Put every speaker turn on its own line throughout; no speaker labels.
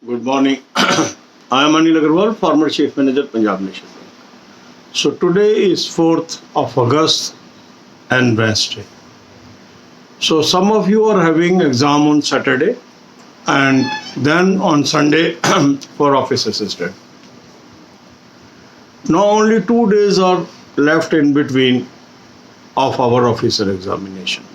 Good morning. I am Anil Agarwal, former Chief Manager, Punjab National Bank. So today is 4th of August and Wednesday. So some of you are having exam on Saturday and then on Sunday for office assistant. Now only 2 days are left in between of our officer examination.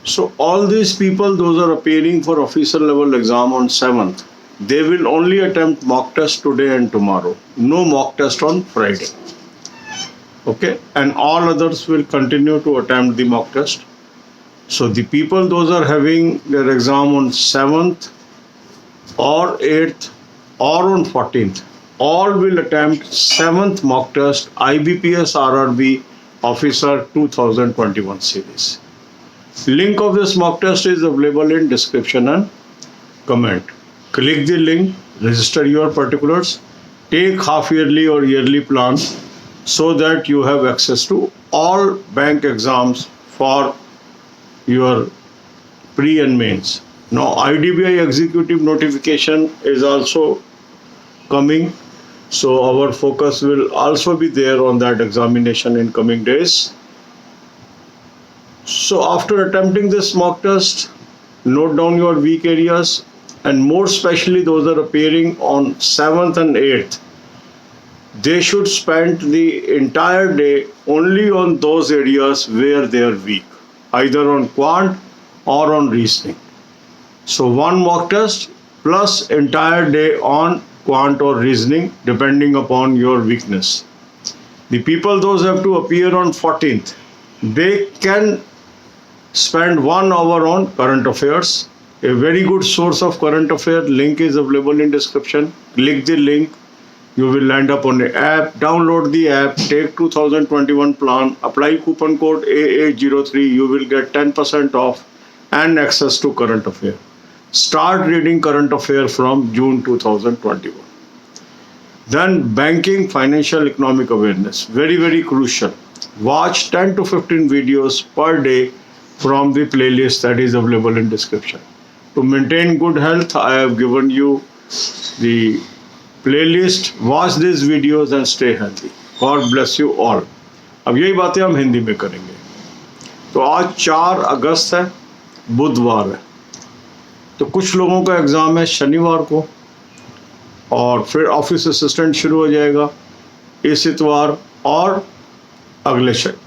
So all these people, those are appearing for officer level exam on 7th, they will only attempt mock test today and tomorrow. No mock test on Friday. Okay, and all others will continue to attempt the mock test. So the people, those are having their exam on 7th or 8th or on 14th, all will attempt 7th mock test IBPS RRB Officer 2021 series. Link of this mock test is available in description and comment. Click the link, register your particulars, take half yearly or yearly plan so that you have access to all bank exams for your pre and mains. Now IDBI executive notification is also coming, so our focus will also be there on that examination in coming days. So after attempting this mock test, note down your weak areas, and more especially those are appearing on 7th and 8th. They should spend the entire day only on those areas where they are weak, either on quant or on reasoning. So one mock test plus entire day on quant or reasoning depending upon your weakness. The people, those have to appear on 14th, they can spend 1 hour on current affairs. A very good source of current affair link is available in description. Click the link, you will land up on the app. Download the app, take 2021 plan, apply coupon code AA03, you will get 10% off and access to current affair. Start reading current affair from June 2021. Then banking, financial, economic awareness, very crucial. Watch 10 to 15 videos per day from the playlist that is available in description. To maintain good health, I have given you the playlist. Watch these videos and stay healthy. God bless you all. अब यही बातें हम हिंदी में करेंगे. तो आज 4 अगस्त है, बुधवार है. तो कुछ लोगों का एग्ज़ाम है शनिवार को और फिर ऑफिस असिस्टेंट शुरू हो जाएगा इस इतवार और अगले शनिवार.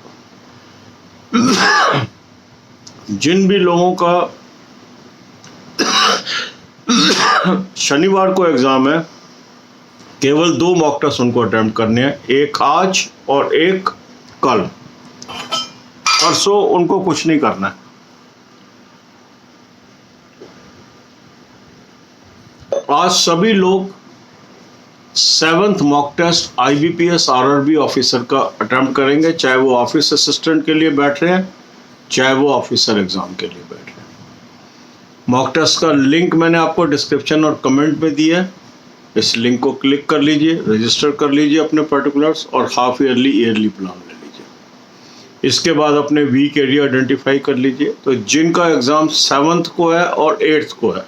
जिन भी लोगों का शनिवार को एग्जाम है, केवल 2 मॉक टेस्ट उनको अटेम्प्ट करने हैं, एक आज और एक कल. परसों उनको कुछ नहीं करना है. आज सभी लोग 7th mock test IBPS RRB officer का अटेम्प्ट करेंगे, चाहे वो ऑफिस असिस्टेंट के लिए बैठ रहे हैं, चाहे वो ऑफिसर एग्जाम के लिए बैठ रहे हैं. मॉक टेस्ट का लिंक मैंने आपको डिस्क्रिप्शन और कमेंट में दिया है. इस लिंक को क्लिक कर लीजिए, रजिस्टर कर लीजिए अपने पर्टिकुलर्स और हाफ ईयरली प्लान ले लीजिए. इसके बाद अपने वीक एरिया आइडेंटिफाई कर लीजिए. तो जिनका एग्ज़ाम 7th को है और 8th को है,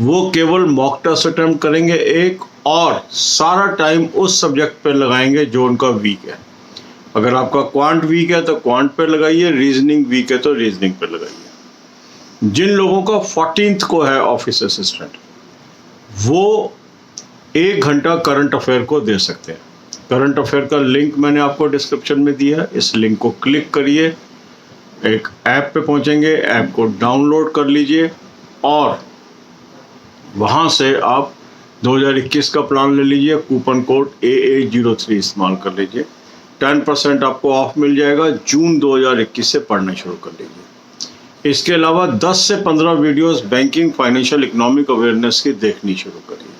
वो केवल मॉक टेस्ट अटेम्प्ट करेंगे एक, और सारा टाइम उस सब्जेक्ट पर लगाएंगे जो उनका वीक है. अगर आपका क्वांट वीक है तो क्वांट पे लगाइए, रीजनिंग वीक है तो रीजनिंग पे लगाइए. जिन लोगों का 14th को है ऑफिस असिस्टेंट, वो 1 घंटा करंट अफेयर को दे सकते हैं. करंट अफेयर का लिंक मैंने आपको डिस्क्रिप्शन में दिया है. इस लिंक को क्लिक करिए, एक ऐप पे पहुंचेंगे, ऐप को डाउनलोड कर लीजिए और वहां से आप 2021 का प्लान ले लीजिए. कूपन कोड AA03 इस्तेमाल कर लीजिए. 10% आपको ऑफ मिल जाएगा. जून 2021 से पढ़ना शुरू कर लीजिए. इसके अलावा 10 से 15 videos banking, financial, economic awareness की देखनी शुरू करिए.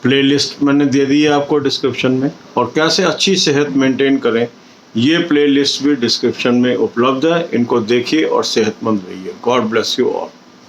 प्लेलिस्ट मैंने दे दी है आपको डिस्क्रिप्शन में, और कैसे अच्छी सेहत मेंटेन करें ये प्लेलिस्ट भी डिस्क्रिप्शन में उपलब्ध है. इनको देखिए और सेहतमंद रहिए. God bless you all.